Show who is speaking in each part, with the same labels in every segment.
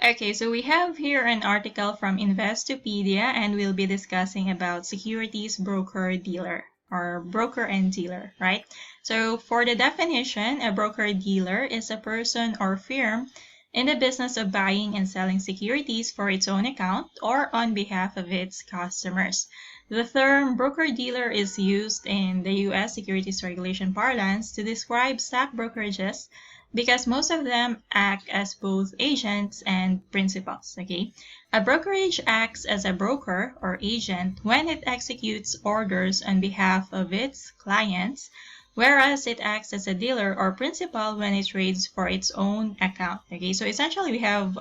Speaker 1: Okay, so we have here an article from Investopedia, and we'll be discussing about securities broker-dealer or broker and dealer, right? So for the definition, a broker-dealer is a person or firm in the business of buying and selling securities for its own account or on behalf of its customers. The term broker-dealer is used in the U.S. securities regulation parlance to describe stock brokerages because most of them act as both agents and principals, okay? A brokerage acts as a broker or agent when it executes orders on behalf of its clients, whereas it acts as a dealer or principal when it trades for its own account, okay? So essentially we have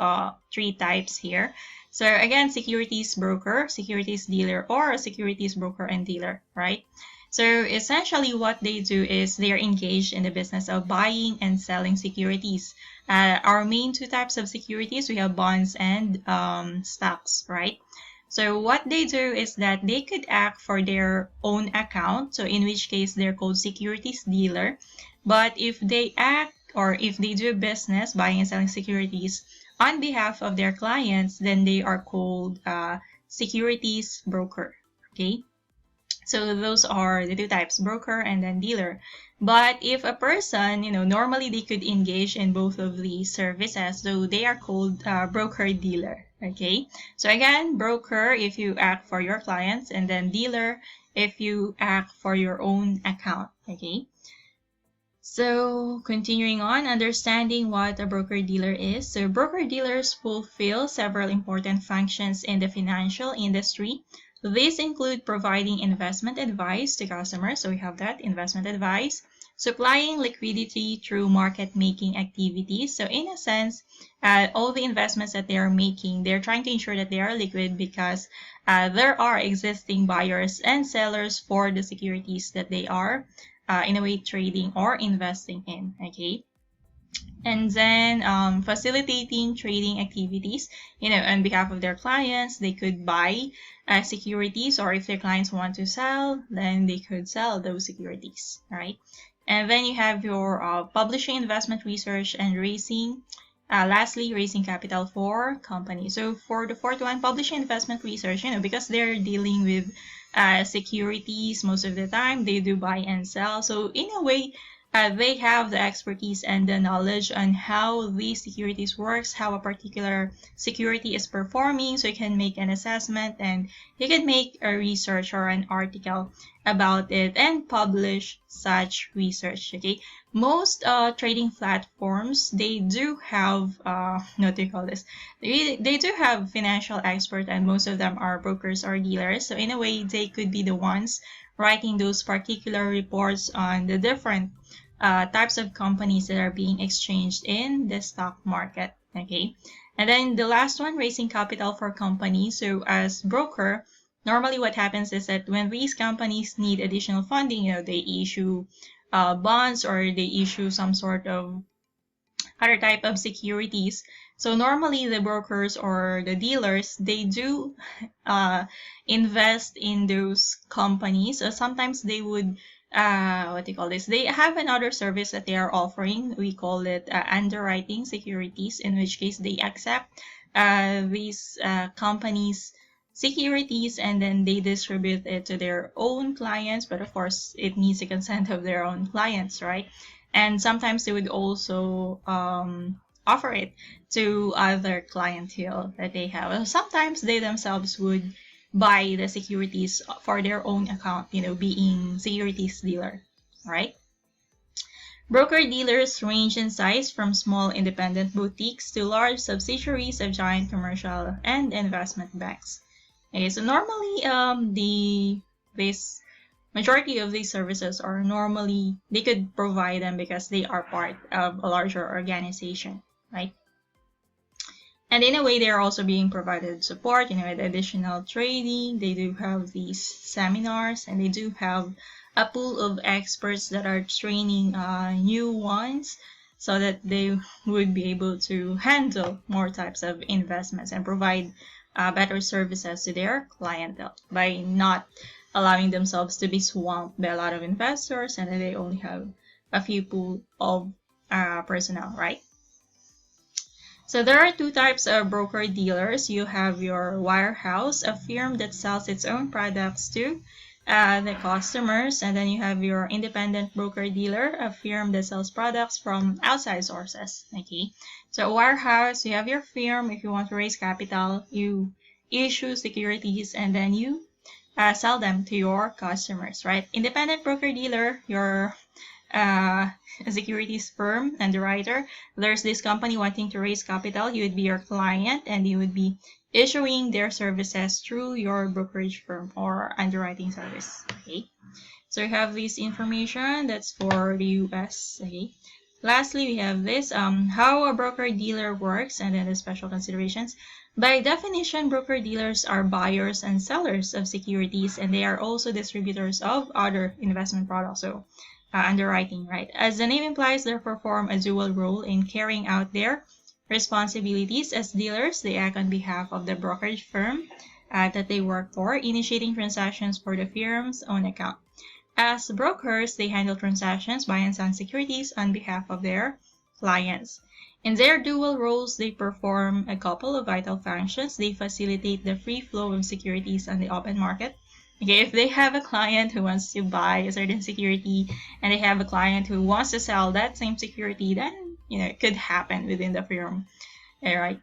Speaker 1: three types here. So again, securities broker, securities dealer, or a securities broker and dealer, right? So essentially what they do is they are engaged in the business of buying and selling securities. Our main two types of securities, we have bonds and stocks, right? So what they do is that they could act for their own account, so in which case they're called securities dealer. But if they act or if they do business buying and selling securities on behalf of their clients, then they are called securities broker, okay? So those are the two types, broker and then dealer. But if a person, normally they could engage in both of these services, so they are called broker-dealer, okay? So again, broker if you act for your clients, and then dealer if you act for your own account, okay? So continuing on, understanding what a broker-dealer is. So broker-dealers fulfill several important functions in the financial industry. These include providing investment advice to customers, so we have that, investment advice, supplying liquidity through market-making activities. So in a sense, all the investments that they are making, they're trying to ensure that they are liquid because there are existing buyers and sellers for the securities that they are, in a way, trading or investing in, okay? And then facilitating trading activities, on behalf of their clients. They could buy securities, or if their clients want to sell, then they could sell those securities, right? And then you have your publishing, investment research, and raising. Lastly, raising capital for companies. So for the fourth one, publishing, investment research, because they're dealing with securities most of the time, they do buy and sell. So in a way, they have the expertise and the knowledge on how these securities works, how a particular security is performing, so you can make an assessment and you can make a research or an article about it and publish such research, okay? Most trading platforms, they do have, what do you call this? They do have financial experts, and most of them are brokers or dealers. So in a way, they could be the ones writing those particular reports on the different types of companies that are being exchanged in the stock market, okay? And then the last one, raising capital for companies. So as broker, normally what happens is that when these companies need additional funding, they issue bonds, or they issue some sort of other type of securities. So normally the brokers or the dealers, they do invest in those companies. So sometimes they would what do you call this? They have another service that they are offering. We call it underwriting securities, in which case they accept these companies' securities and then they distribute it to their own clients. But of course, it needs the consent of their own clients, right? And sometimes they would also offer it to other clientele that they have. Sometimes they themselves would buy the securities for their own account, being securities dealer, right? Broker-dealers range in size from small independent boutiques to large subsidiaries of giant commercial and investment banks. Okay, so normally this majority of these services are normally, they could provide them because they are part of a larger organization, right? And in a way, they're also being provided support, with additional training. They do have these seminars, and they do have a pool of experts that are training new ones so that they would be able to handle more types of investments and provide better services to their clientele by not allowing themselves to be swamped by a lot of investors and they only have a few pool of personnel, right? So there are two types of broker-dealers. You have your wirehouse, a firm that sells its own products to the customers, and then you have your independent broker-dealer, a firm that sells products from outside sources. Okay, so wirehouse, you have your firm. If you want to raise capital, you issue securities and then you sell them to your customers, right? Independent broker-dealer, your a securities firm underwriter. There's this company wanting to raise capital. You would be your client and you would be issuing their services through your brokerage firm or underwriting service. Okay, so you have this information that's for the US. Okay, lastly we have this how a broker dealer works, and then the special considerations. By definition, broker dealers are buyers and sellers of securities, and they are also distributors of other investment products. So underwriting, right? As the name implies, they perform a dual role in carrying out their responsibilities. As dealers, they act on behalf of the brokerage firm that they work for, initiating transactions for the firm's own account. As brokers, they handle transactions, buy and sell securities on behalf of their clients. In their dual roles, they perform a couple of vital functions. They facilitate the free flow of securities on the open market. Okay, if they have a client who wants to buy a certain security and they have a client who wants to sell that same security, then it could happen within the firm. All right.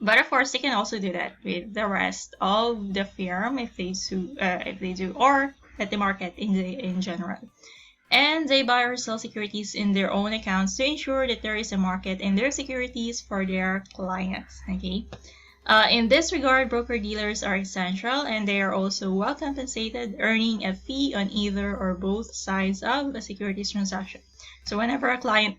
Speaker 1: But of course, they can also do that with the rest of the firm if they do, or at the market in general. And they buy or sell securities in their own accounts to ensure that there is a market in their securities for their clients. Okay. In this regard, broker-dealers are essential, and they are also well compensated, earning a fee on either or both sides of a securities transaction. So whenever a client,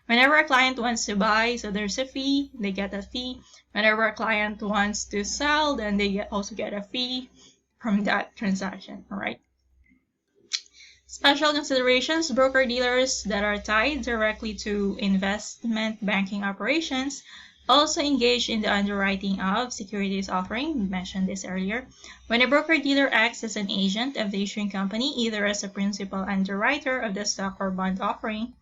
Speaker 1: whenever a client wants to buy, so there's a fee, they get a fee. Whenever a client wants to sell, then they also get a fee from that transaction, all right? Special considerations, broker-dealers that are tied directly to investment banking operations also engage in the underwriting of securities offering. We mentioned this earlier. When a broker-dealer acts as an agent of the issuing company, either as a principal underwriter of the stock or bond offering,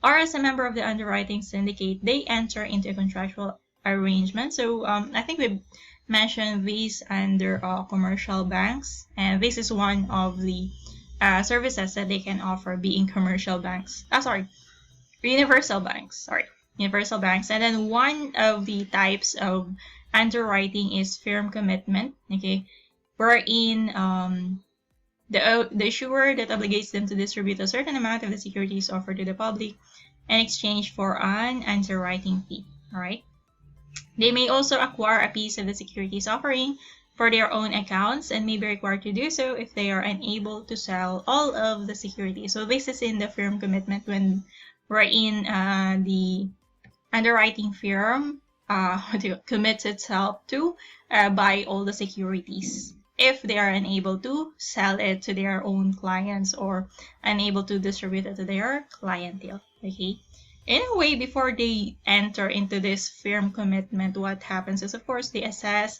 Speaker 1: or as a member of the underwriting syndicate, they enter into a contractual arrangement. So I think we mentioned these under commercial banks, and this is one of the services that they can offer, being commercial banks. Universal banks. Universal banks. And then one of the types of underwriting is firm commitment, okay, wherein the issuer that obligates them to distribute a certain amount of the securities offered to the public in exchange for an underwriting fee. All right. They may also acquire a piece of the securities offering for their own accounts and may be required to do so if they are unable to sell all of the securities. So this is in the firm commitment wherein the underwriting firm commits itself to buy all the securities if they are unable to sell it to their own clients or unable to distribute it to their clientele. Okay. In a way, before they enter into this firm commitment, what happens is, of course, they assess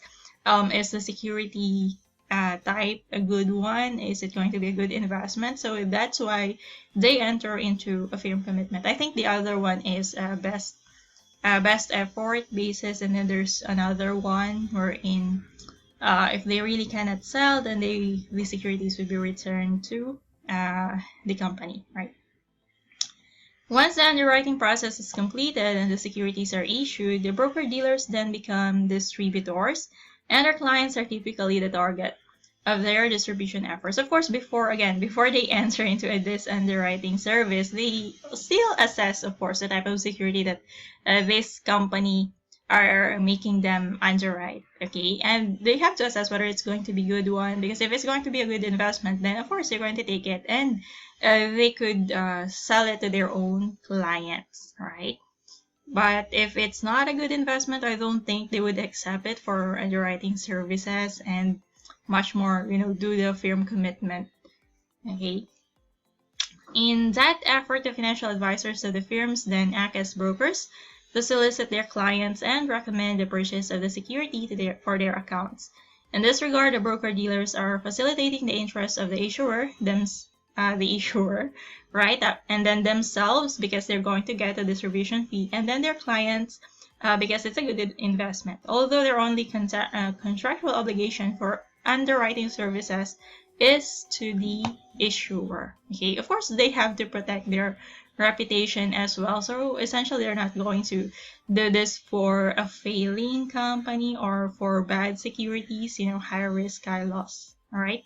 Speaker 1: is the security type a good one? Is it going to be a good investment? So that's why they enter into a firm commitment. I think the other one is best effort basis, and then there's another one wherein if they really cannot sell, then the securities will be returned to the company, right? Once the underwriting process is completed and the securities are issued, the broker-dealers then become distributors, and their clients are typically the target of their distribution efforts. Of course, before they enter into this underwriting service, they still assess, of course, the type of security that this company are making them underwrite, okay? And they have to assess whether it's going to be a good one, because if it's going to be a good investment, then of course they're going to take it, and they could sell it to their own clients, right? But if it's not a good investment, I don't think they would accept it for underwriting services and much more, do the firm commitment, okay? In that effort, the financial advisors of the firms then act as brokers to solicit their clients and recommend the purchase of the security for their accounts. In this regard, the broker-dealers are facilitating the interests of the issuer the issuer, right? And then themselves, because they're going to get a distribution fee, and then their clients, because it's a good investment. Although their only contractual obligation for underwriting services is to the issuer. Okay, of course, they have to protect their reputation as well. So essentially, they're not going to do this for a failing company or for bad securities, high risk, high loss. All right.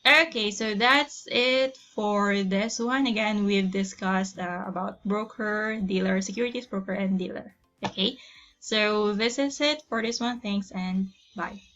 Speaker 1: Okay, so that's it for this one. Again, we've discussed about broker, dealer, securities broker, and dealer. Okay, so this is it for this one. Thanks and bye.